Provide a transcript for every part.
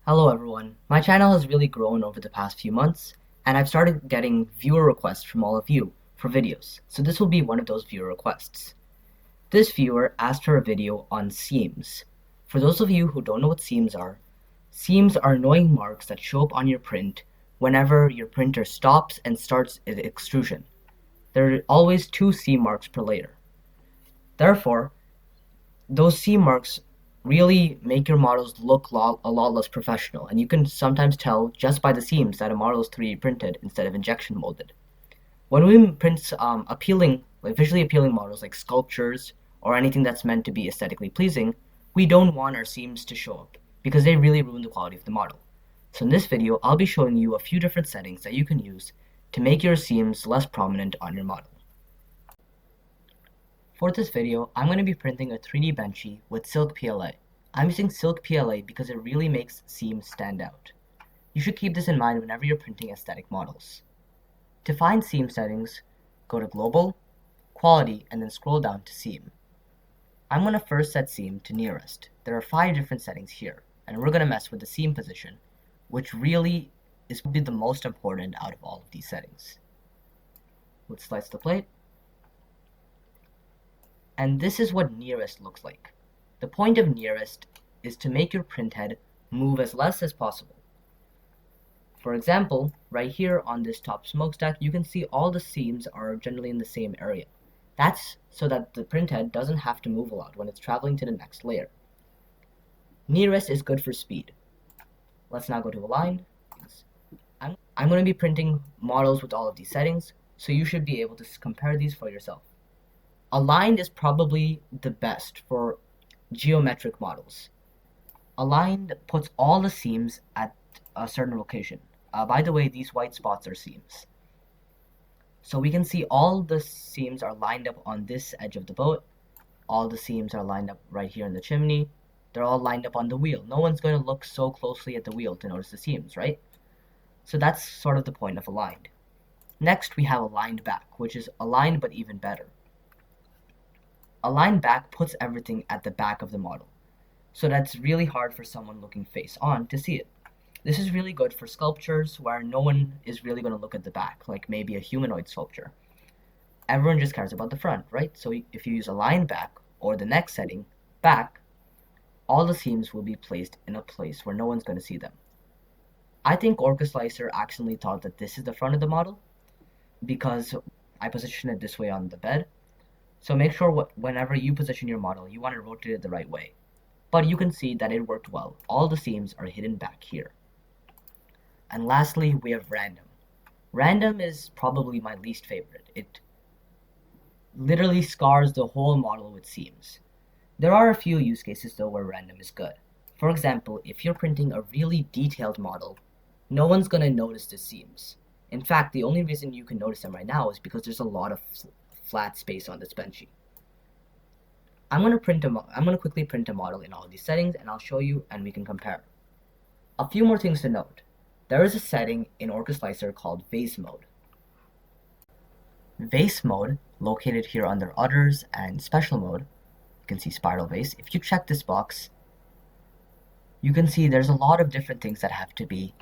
Hello everyone, my channel has really grown over the past few months, and I've started getting viewer requests from all of you for videos, so this will be one of those viewer requests. This viewer asked for a video on seams. For those of you who don't know what seams are annoying marks that show up on your print whenever your printer stops and starts its extrusion. There are always two seam marks per layer. Therefore, those seam marks really make your models look a lot less professional, and you can sometimes tell just by the seams that a model is 3D printed instead of injection molded. When we print visually appealing models like sculptures or anything that's meant to be aesthetically pleasing, we don't want our seams to show up because they really ruin the quality of the model. So in this video, I'll be showing you a few different settings that you can use to make your seams less prominent on your model. For this video, I'm going to be printing a 3D benchy with Silk PLA. I'm using Silk PLA because it really makes seams stand out. You should keep this in mind whenever you're printing aesthetic models. To find seam settings, go to Global, Quality, and then scroll down to Seam. I'm going to first set seam to nearest. There are 5 different settings here, and we're going to mess with the seam position, which really is probably the most important out of all of these settings. Let's slice the plate. And this is what nearest looks like. The point of nearest is to make your print head move as less as possible. For example, right here on this top smokestack, you can see all the seams are generally in the same area. That's so that the print head doesn't have to move a lot when it's traveling to the next layer. Nearest is good for speed. Let's now go to Aligned. I'm going to be printing models with all of these settings, so you should be able to compare these for yourself. Aligned is probably the best for geometric models. Aligned puts all the seams at a certain location. By the way, these white spots are seams. So we can see all the seams are lined up on this edge of the boat. All the seams are lined up right here in the chimney. They're all lined up on the wheel. No one's going to look so closely at the wheel to notice the seams, right? So that's sort of the point of aligned. Next, we have aligned back, which is aligned but even better. Aligned back puts everything at the back of the model, so that's really hard for someone looking face on to see it. This is really good for sculptures where no one is really going to look at the back, like maybe a humanoid sculpture. Everyone just cares about the front, right? So if you use aligned back, or the next setting, back, all the seams will be placed in a place where no one's going to see them. I think OrcaSlicer accidentally thought that this is the front of the model because I position it this way on the bed. So make sure whenever you position your model, you want to rotate it the right way. But you can see that it worked well. All the seams are hidden back here. And lastly, we have random. Random is probably my least favorite. It literally scars the whole model with seams. There are a few use cases though where random is good. For example, if you're printing a really detailed model, no one's going to notice the seams. In fact, the only reason you can notice them right now is because there's a lot of flat space on this benchy. I'm going to quickly print a model in all of these settings, and I'll show you and we can compare. A few more things to note. There is a setting in OrcaSlicer called Vase Mode. Vase Mode, located here under Others and Special Mode, you can see Spiral Vase. If you check this box, you can see there's a lot of different things that have to be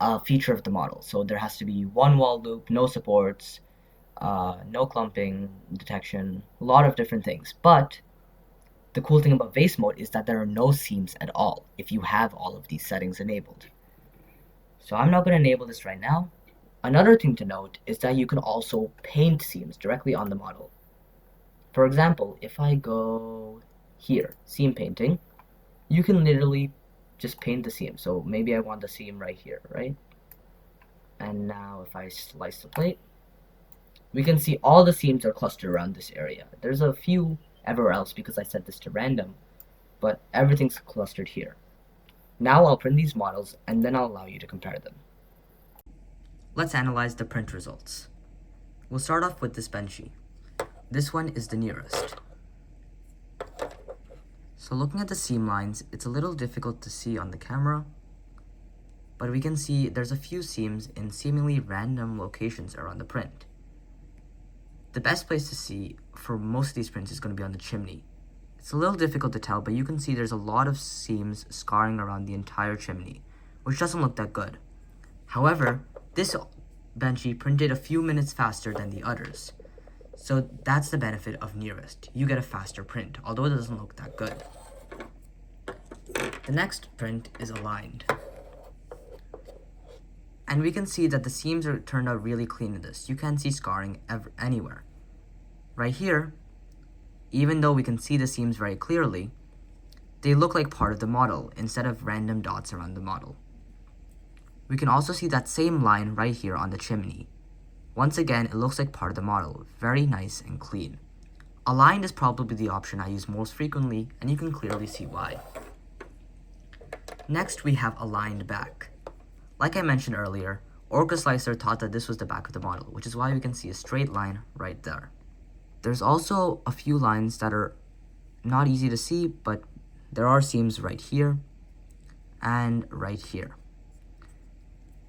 a feature of the model. So there has to be one wall loop, no supports, no clumping detection, a lot of different things. But the cool thing about Vase Mode is that there are no seams at all if you have all of these settings enabled. So I'm not going to enable this right now. Another thing to note is that you can also paint seams directly on the model. For example, if I go here, seam painting, you can literally just paint the seam. So maybe I want the seam right here, right? And now if I slice the plate, we can see all the seams are clustered around this area. There's a few everywhere else because I set this to random, but everything's clustered here. Now I'll print these models and then I'll allow you to compare them. Let's analyze the print results. We'll start off with this benchy. This one is the nearest. So looking at the seam lines, it's a little difficult to see on the camera, but we can see there's a few seams in seemingly random locations around the print. The best place to see for most of these prints is going to be on the chimney. It's a little difficult to tell, but you can see there's a lot of seams scarring around the entire chimney, which doesn't look that good. However, this benchy printed a few minutes faster than the others. So that's the benefit of nearest. You get a faster print, although it doesn't look that good. The next print is aligned. And we can see that the seams are turned out really clean in this. You can't see scarring anywhere. Right here, even though we can see the seams very clearly, they look like part of the model instead of random dots around the model. We can also see that same line right here on the chimney. Once again, it looks like part of the model, very nice and clean. Aligned is probably the option I use most frequently, and you can clearly see why. Next, we have aligned back. Like I mentioned earlier, OrcaSlicer thought that this was the back of the model, which is why we can see a straight line right there. There's also a few lines that are not easy to see, but there are seams right here and right here.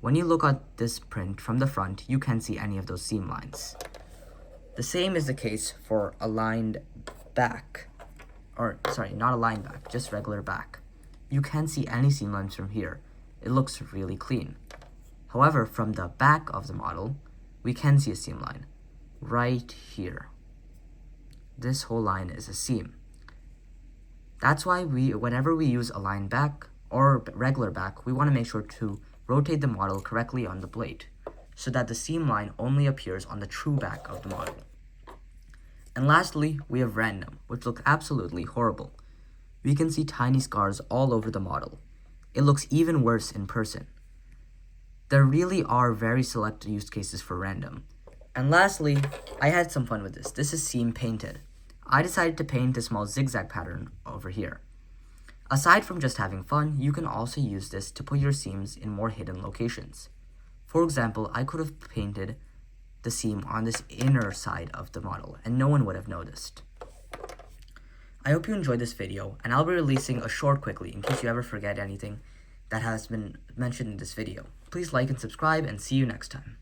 When you look at this print from the front, you can't see any of those seam lines. The same is the case for aligned back, or sorry, not aligned back, just regular back. You can't see any seam lines from here. It looks really clean. However, from the back of the model, we can see a seam line right here. This whole line is a seam. That's why whenever we use aligned back or regular back, we want to make sure to rotate the model correctly on the blade so that the seam line only appears on the true back of the model. And lastly, we have random, which look absolutely horrible. We can see tiny scars all over the model. It looks even worse in person. There really are very select use cases for random. And lastly, I had some fun with this. This is seam painted. I decided to paint a small zigzag pattern over here. Aside from just having fun, you can also use this to put your seams in more hidden locations. For example, I could have painted the seam on this inner side of the model, and no one would have noticed. I hope you enjoyed this video, and I'll be releasing a short quickly in case you ever forget anything that has been mentioned in this video. Please like and subscribe, and see you next time.